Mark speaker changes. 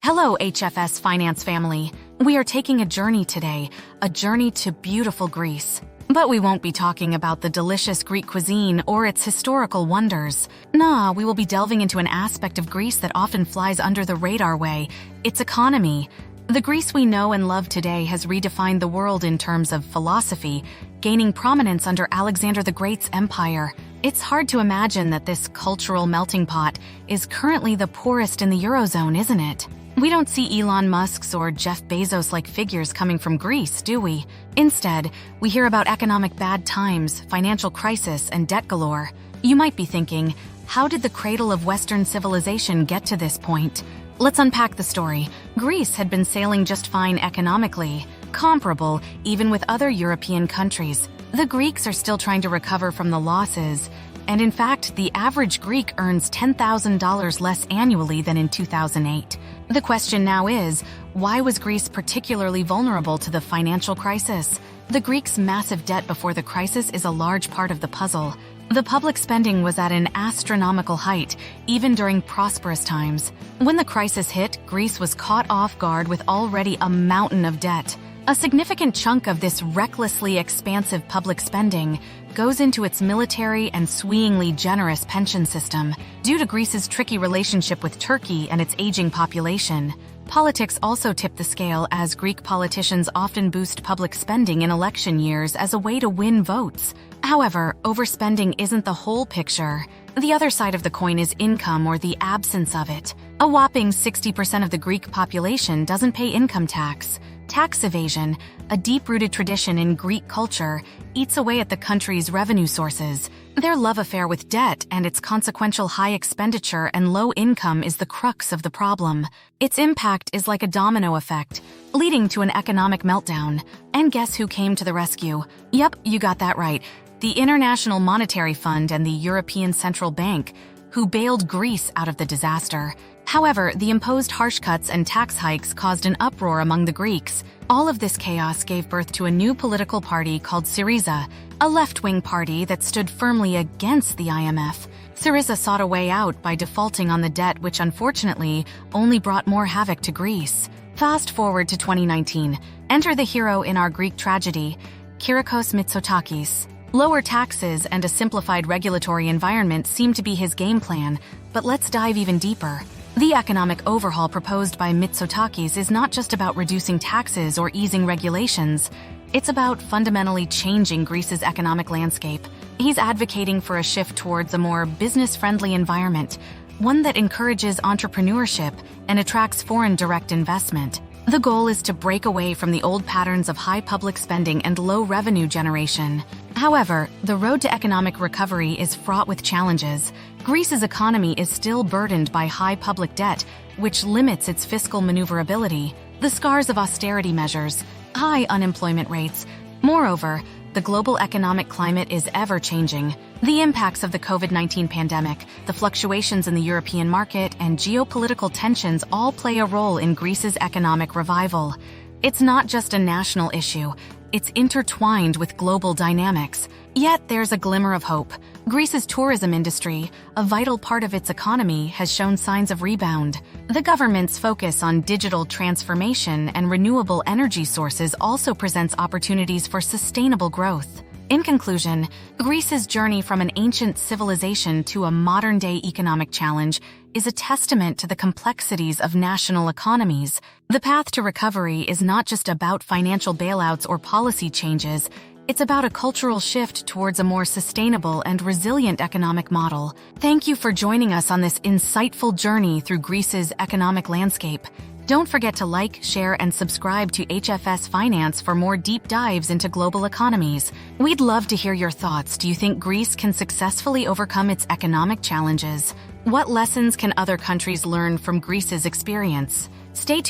Speaker 1: Hello, HFS Finance family. We are taking a journey today, a journey to beautiful Greece. But we won't be talking about the delicious Greek cuisine or its historical wonders. Nah, we will be delving into an aspect of Greece that often flies under the radar way, its economy. The Greece we know and love today has redefined the world in terms of philosophy, gaining prominence under Alexander the Great's empire. It's hard to imagine that this cultural melting pot is currently the poorest in the Eurozone, isn't it? We don't see Elon Musk's or Jeff Bezos-like figures coming from Greece, do we? Instead, we hear about economic bad times, financial crisis, and debt galore. You might be thinking, how did the cradle of Western civilization get to this point? Let's unpack the story. Greece had been sailing just fine economically, comparable even with other European countries. The Greeks are still trying to recover from the losses, and in fact, the average Greek earns $10,000 less annually than in 2008. The question now is, why was Greece particularly vulnerable to the financial crisis? The Greeks' massive debt before the crisis is a large part of the puzzle. The public spending was at an astronomical height, even during prosperous times. When the crisis hit, Greece was caught off guard with already a mountain of debt. A significant chunk of this recklessly expansive public spending goes into its military and swayingly generous pension system. Due to Greece's tricky relationship with Turkey and its aging population, politics also tip the scale as Greek politicians often boost public spending in election years as a way to win votes. However, overspending isn't the whole picture. The other side of the coin is income or the absence of it. A whopping 60% of the Greek population doesn't pay income tax. Tax evasion, a deep-rooted tradition in Greek culture, eats away at the country's revenue sources. Their love affair with debt and its consequential high expenditure and low income is the crux of the problem. Its impact is like a domino effect, leading to an economic meltdown. And guess who came to the rescue? Yep, you got that right. The International Monetary Fund and the European Central Bank, who bailed Greece out of the disaster. However, the imposed harsh cuts and tax hikes caused an uproar among the Greeks. All of this chaos gave birth to a new political party called Syriza, a left-wing party that stood firmly against the IMF. Syriza sought a way out by defaulting on the debt, which unfortunately only brought more havoc to Greece. Fast forward to 2019. Enter the hero in our Greek tragedy, Kyriakos Mitsotakis. Lower taxes and a simplified regulatory environment seem to be his game plan, but let's dive even deeper. The economic overhaul proposed by Mitsotakis is not just about reducing taxes or easing regulations. It's about fundamentally changing Greece's economic landscape. He's advocating for a shift towards a more business-friendly environment, one that encourages entrepreneurship and attracts foreign direct investment. The goal is to break away from the old patterns of high public spending and low revenue generation. However, the road to economic recovery is fraught with challenges. Greece's economy is still burdened by high public debt, which limits its fiscal maneuverability. The scars of austerity measures, high unemployment rates. Moreover, the global economic climate is ever-changing. The impacts of the COVID-19 pandemic, the fluctuations in the European market, and geopolitical tensions all play a role in Greece's economic revival. It's not just a national issue. It's intertwined with global dynamics. Yet there's a glimmer of hope. Greece's tourism industry, a vital part of its economy, has shown signs of rebound. The government's focus on digital transformation and renewable energy sources also presents opportunities for sustainable growth. In conclusion, Greece's journey from an ancient civilization to a modern-day economic challenge is a testament to the complexities of national economies. The path to recovery is not just about financial bailouts or policy changes. It's about a cultural shift towards a more sustainable and resilient economic model. Thank you for joining us on this insightful journey through Greece's economic landscape. Don't forget to like, share, and subscribe to HFS Finance for more deep dives into global economies. We'd love to hear your thoughts. Do you think Greece can successfully overcome its economic challenges? What lessons can other countries learn from Greece's experience? Stay tuned.